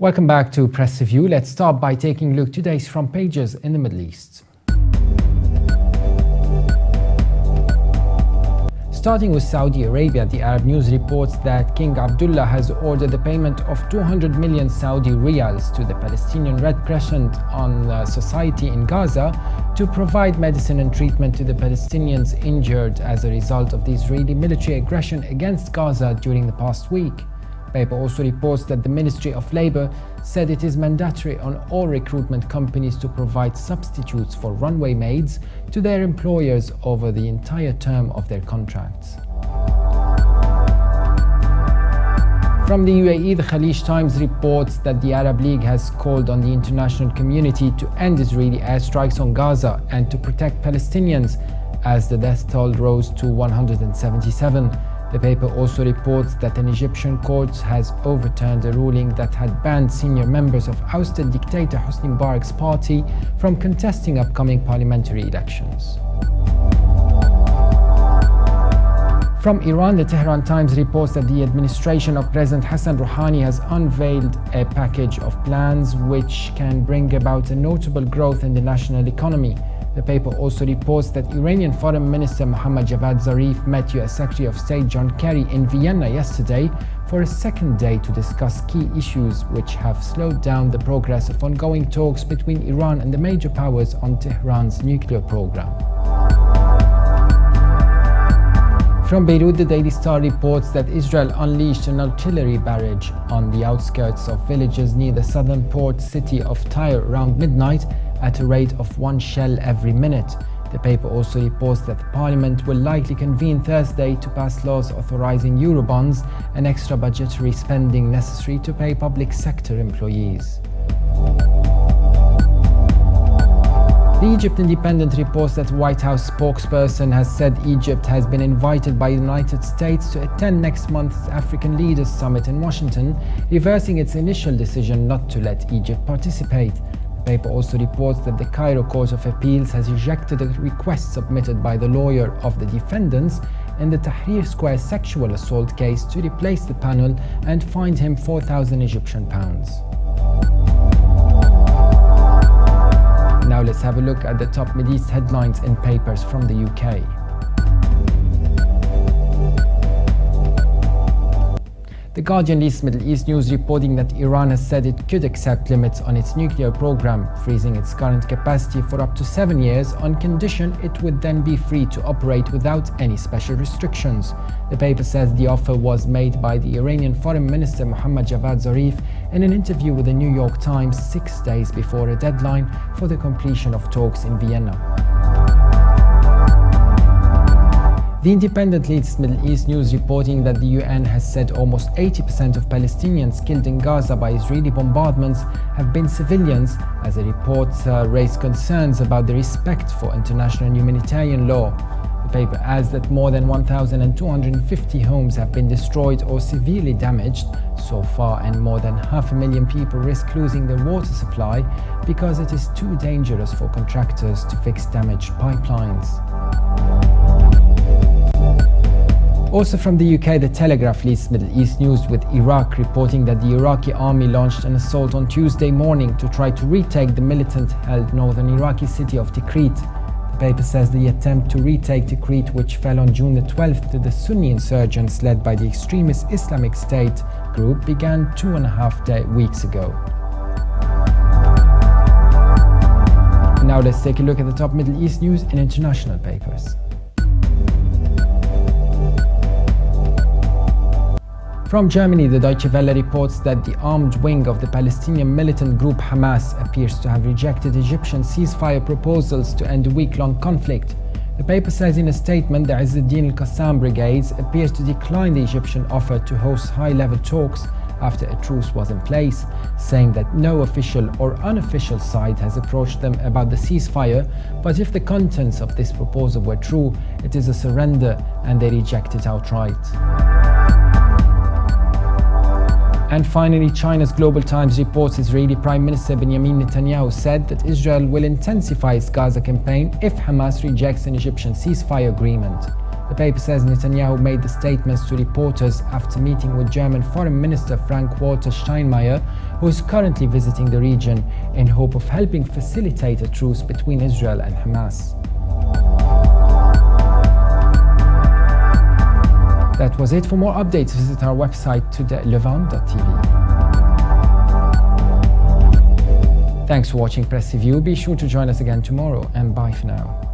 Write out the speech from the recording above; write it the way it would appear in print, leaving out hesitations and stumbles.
Welcome back to Press Review. Let's start by taking a look at today's front pages in the Middle East. Starting with Saudi Arabia, the Arab News reports that King Abdullah has ordered the payment of 200 million Saudi riyals to the Palestinian Red Crescent on Society in Gaza to provide medicine and treatment to the Palestinians injured as a result of the Israeli military aggression against Gaza during the past week. The paper also reports that the Ministry of Labour said it is mandatory on all recruitment companies to provide substitutes for runway maids to their employers over the entire term of their contracts. From the UAE, the Khalij Times reports that the Arab League has called on the international community to end Israeli airstrikes on Gaza and to protect Palestinians as the death toll rose to 177. The paper also reports that an Egyptian court has overturned a ruling that had banned senior members of ousted dictator Hosni Mubarak's party from contesting upcoming parliamentary elections. From Iran, the Tehran Times reports that the administration of President Hassan Rouhani has unveiled a package of plans which can bring about a notable growth in the national economy. The paper also reports that Iranian Foreign Minister Mohammad Javad Zarif met US Secretary of State John Kerry in Vienna yesterday for a second day to discuss key issues which have slowed down the progress of ongoing talks between Iran and the major powers on Tehran's nuclear program. From Beirut, the Daily Star reports that Israel unleashed an artillery barrage on the outskirts of villages near the southern port city of Tyre around midnight at a rate of one shell every minute. The paper also reports that Parliament will likely convene Thursday to pass laws authorizing Eurobonds and extra budgetary spending necessary to pay public sector employees. The Egypt Independent reports that White House spokesperson has said Egypt has been invited by the United States to attend next month's African Leaders Summit in Washington, reversing its initial decision not to let Egypt participate. The paper also reports that the Cairo Court of Appeals has rejected a request submitted by the lawyer of the defendants in the Tahrir Square sexual assault case to replace the panel and fine him 4,000 Egyptian pounds. Now let's have a look at the top Middle East headlines in papers from the UK. The Guardian lists Middle East news reporting that Iran has said it could accept limits on its nuclear program, freezing its current capacity for up to 7 years on condition it would then be free to operate without any special restrictions. The paper says the offer was made by the Iranian Foreign Minister Mohammad Javad Zarif in an interview with the New York Times 6 days before a deadline for the completion of talks in Vienna. The Independent leads Middle East news reporting that the UN has said almost 80% of Palestinians killed in Gaza by Israeli bombardments have been civilians, as the report raised concerns about the respect for international humanitarian law. The paper adds that more than 1,250 homes have been destroyed or severely damaged so far, and more than 500,000 people risk losing their water supply because it is too dangerous for contractors to fix damaged pipelines. Also from the UK, The Telegraph leads Middle East news with Iraq reporting that the Iraqi army launched an assault on Tuesday morning to try to retake the militant-held northern Iraqi city of Tikrit. The paper says the attempt to retake Tikrit, which fell on June the 12th to the Sunni insurgents led by the extremist Islamic State group, began 2.5 weeks ago. Now let's take a look at the top Middle East news in international papers. From Germany, the Deutsche Welle reports that the armed wing of the Palestinian militant group Hamas appears to have rejected Egyptian ceasefire proposals to end a week-long conflict. The paper says in a statement that Izz al-Din al-Qassam brigades appears to decline the Egyptian offer to host high-level talks after a truce was in place, saying that no official or unofficial side has approached them about the ceasefire, but if the contents of this proposal were true, it is a surrender and they reject it outright. And finally, China's Global Times reports Israeli Prime Minister Benjamin Netanyahu said that Israel will intensify its Gaza campaign if Hamas rejects an Egyptian ceasefire agreement. The paper says Netanyahu made the statements to reporters after meeting with German Foreign Minister Frank-Walter Steinmeier, who is currently visiting the region in hope of helping facilitate a truce between Israel and Hamas. That was it. For more updates, visit our website levant.tv. Thanks for watching Press Review. Be sure to join us again tomorrow, and bye for now.